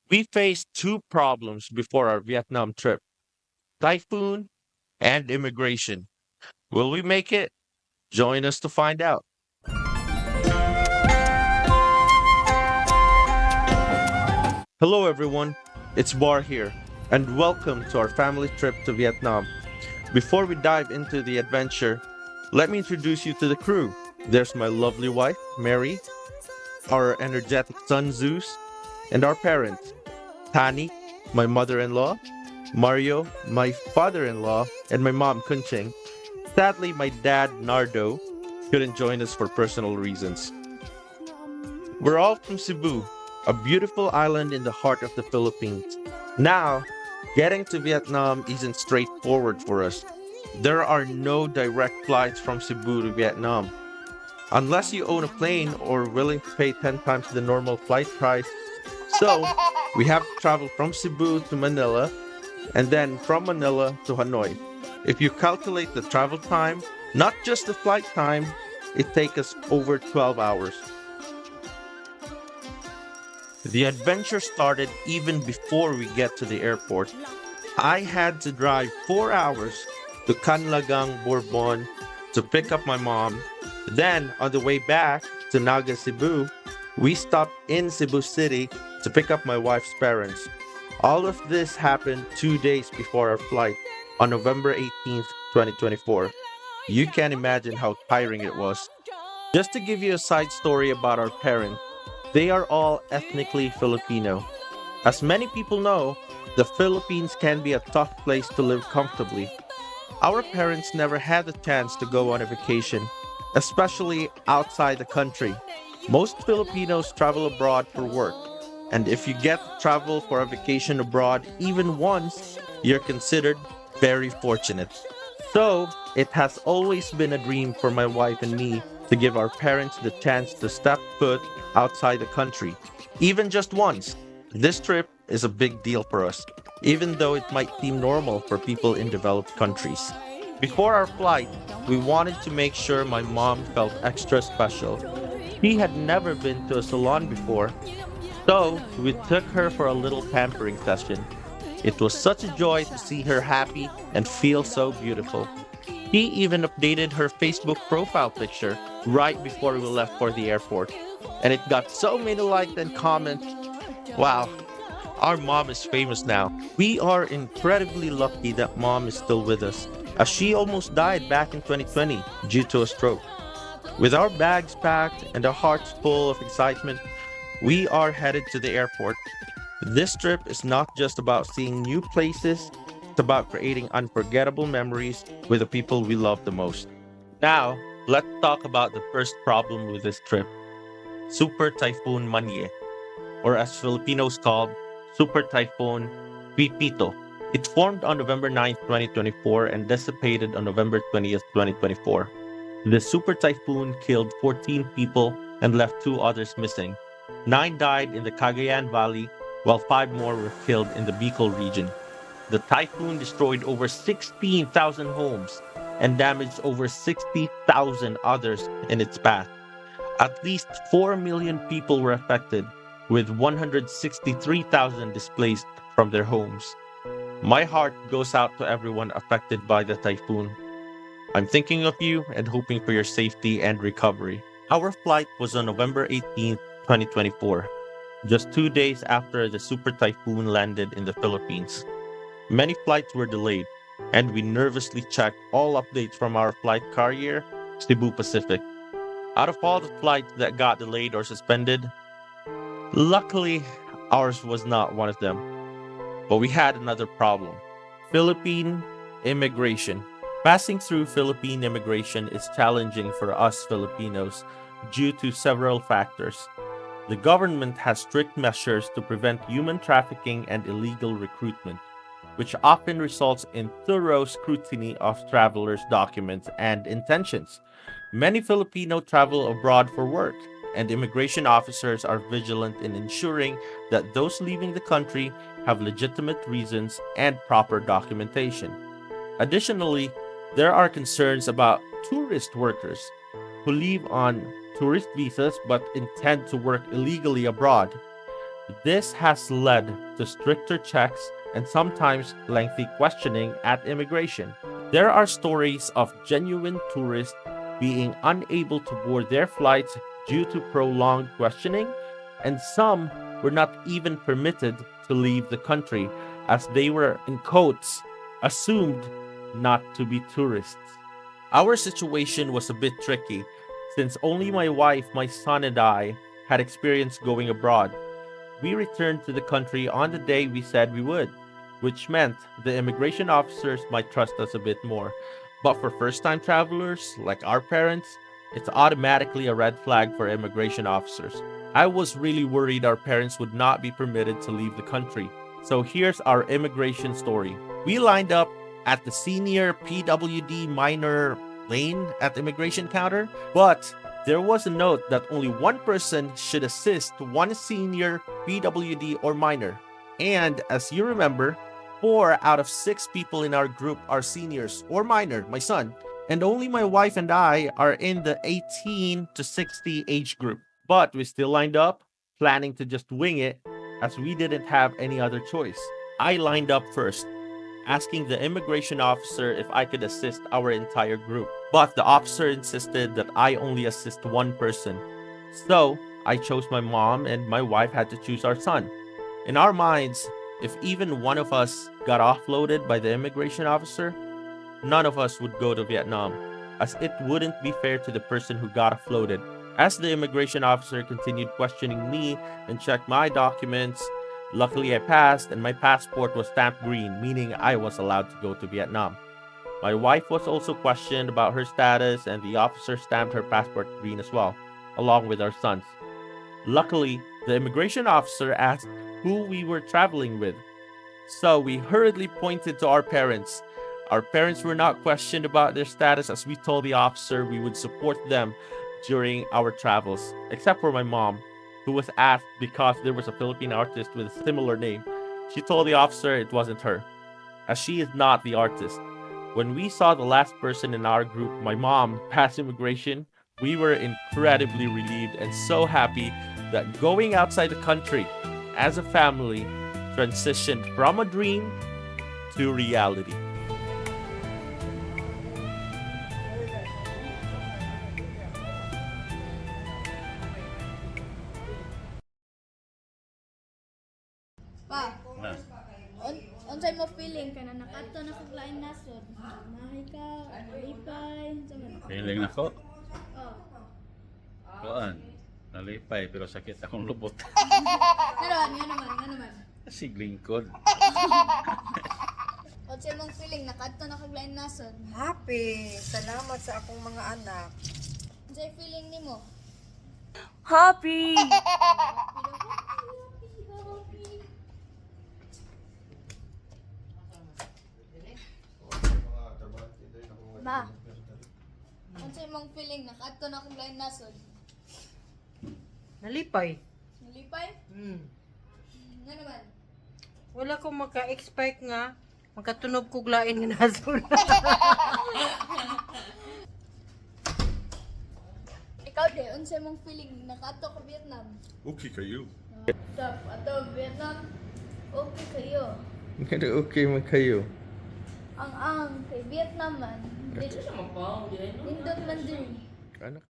We faced two problems before our Vietnam trip: typhoon and immigration. Will we make it? Join us to find out. Hello, everyone. It's Bar here, and welcome to our family trip to Vietnam. Before we dive into the adventure, let me introduce you to the crew. There's my lovely wife, Mary, our energetic son, Zeus, and our parents, Tani, my mother in law, Mario, my father in law, and my mom, Kunching. Sadly, my dad, Nardo, couldn't join us for personal reasons. We're all from Cebu, a beautiful island in the heart of the Philippines. Now, getting to Vietnam isn't straightforward for us. There are no direct flights from Cebu to Vietnam. Unless you own a plane or willing to pay 10 times the normal flight price. So, we have to travel from Cebu to Manila and then from Manila to Hanoi. If you calculate the travel time, not just the flight time, it takes us over 12 hours. The adventure started even before we get to the airport. I had to drive 4 hours to Canlagang, Bourbon to pick up my mom. Then, on the way back to Naga, Cebu, we stopped in Cebu City to pick up my wife's parents. All of this happened 2 days before our flight on November 18th, 2024. You can imagine how tiring it was. Just to give you a side story about our parents, they are all ethnically Filipino. As many people know, the Philippines can be a tough place to live comfortably. Our parents never had the chance to go on a vacation, especially outside the country. Most Filipinos travel abroad for work, and if you get to travel for a vacation abroad even once, you're considered very fortunate. So, it has always been a dream for my wife and me to give our parents the chance to step foot outside the country, even just once. This trip is a big deal for us, even though it might seem normal for people in developed countries. Before our flight, we wanted to make sure my mom felt extra special. She had never been to a salon before, so we took her for a little pampering session. It was such a joy to see her happy and feel so beautiful. She even updated her Facebook profile picture right before we left for the airport. And it got so many likes and comments. Wow, our mom is famous now. We are incredibly lucky that mom is still with us, as she almost died back in 2020 due to a stroke. With our bags packed and our hearts full of excitement, we are headed to the airport. This trip is not just about seeing new places, it's about creating unforgettable memories with the people we love the most. Now, let's talk about the first problem with this trip: Super Typhoon Manye, or as Filipinos called, Super Typhoon Pepito. It formed on November 9th, 2024 and dissipated on November 20th, 2024. The super typhoon killed 14 people and left two others missing. Nine died in the Cagayan Valley, while five more were killed in the Bicol region. The typhoon destroyed over 16,000 homes and damaged over 60,000 others in its path. At least 4 million people were affected, with 163,000 displaced from their homes. My heart goes out to everyone affected by the typhoon. I'm thinking of you and hoping for your safety and recovery. Our flight was on November 18th, 2024, just 2 days after the super typhoon landed in the Philippines. Many flights were delayed, and we nervously checked all updates from our flight carrier, Cebu Pacific. Out of all the flights that got delayed or suspended, luckily ours was not one of them. But we had another problem: Philippine immigration. Passing through Philippine immigration is challenging for us Filipinos due to several factors. The government has strict measures to prevent human trafficking and illegal recruitment, which often results in thorough scrutiny of travelers' documents and intentions. Many Filipino travel abroad for work, and immigration officers are vigilant in ensuring that those leaving the country have legitimate reasons and proper documentation. Additionally, there are concerns about tourist workers who leave on tourist visas but intend to work illegally abroad. This has led to stricter checks and sometimes lengthy questioning at immigration. There are stories of genuine tourists being unable to board their flights due to prolonged questioning, and some were not even permitted to leave the country as they were, in quotes, assumed not to be tourists. Our situation was a bit tricky since only my wife, my son, and I had experience going abroad. We returned to the country on the day we said we would, which meant the immigration officers might trust us a bit more. But for first time travelers, like our parents, it's automatically a red flag for immigration officers. I was really worried our parents would not be permitted to leave the country. So here's our immigration story. We lined up at the senior PWD minor lane at the immigration counter, but there was a note that only one person should assist one senior PWD or minor. And as you remember, 4 out of 6 people in our group are seniors or minor, my son, and only my wife and I are in the 18 to 60 age group. But we still lined up, planning to just wing it as we didn't have any other choice. I lined up first, asking the immigration officer if I could assist our entire group. But the officer insisted that I only assist one person. So I chose my mom, and my wife had to choose our son. In our minds, if even one of us got offloaded by the immigration officer, none of us would go to Vietnam, as it wouldn't be fair to the person who got offloaded. As the immigration officer continued questioning me and checked my documents, luckily I passed and my passport was stamped green, meaning I was allowed to go to Vietnam. My wife was also questioned about her status, and the officer stamped her passport green as well, along with our sons. Luckily, the immigration officer asked who we were traveling with. So we hurriedly pointed to our parents. Our parents were not questioned about their status as we told the officer we would support them during our travels, except for my mom, who was asked because there was a Philippine artist with a similar name. She told the officer it wasn't her, as she is not the artist. When we saw the last person in our group, my mom, pass immigration, we were incredibly relieved and so happy that going outside the country as a family transitioned from a dream to reality. Pa, Na, unsay mo feeling kana nakato na kog lain nasod? Mahay ka, malipay, unsa man? feeling nako. Oh. Kuan. Nalipay pero sakit akong lubot. Nga naman. Sigling kod. Unsay mong feeling nakato na kog lain nasod? Happy. Salamat sa akong mga anak. Unsay feeling nimo? Happy! Ma. Unsay mong feeling nakato na kog lain nasod? Nalipay. Malipay? Nga naman. Wala ko maka-expect nga magkatunog kog lain nga nasod. Ikaw de, unsay mong feeling nakato ka Vietnam? Okay kayo. Ato Vietnam. Okay kayo. Okay man kayo. Ang kay Vietnam man. Nindot man diri. Anak.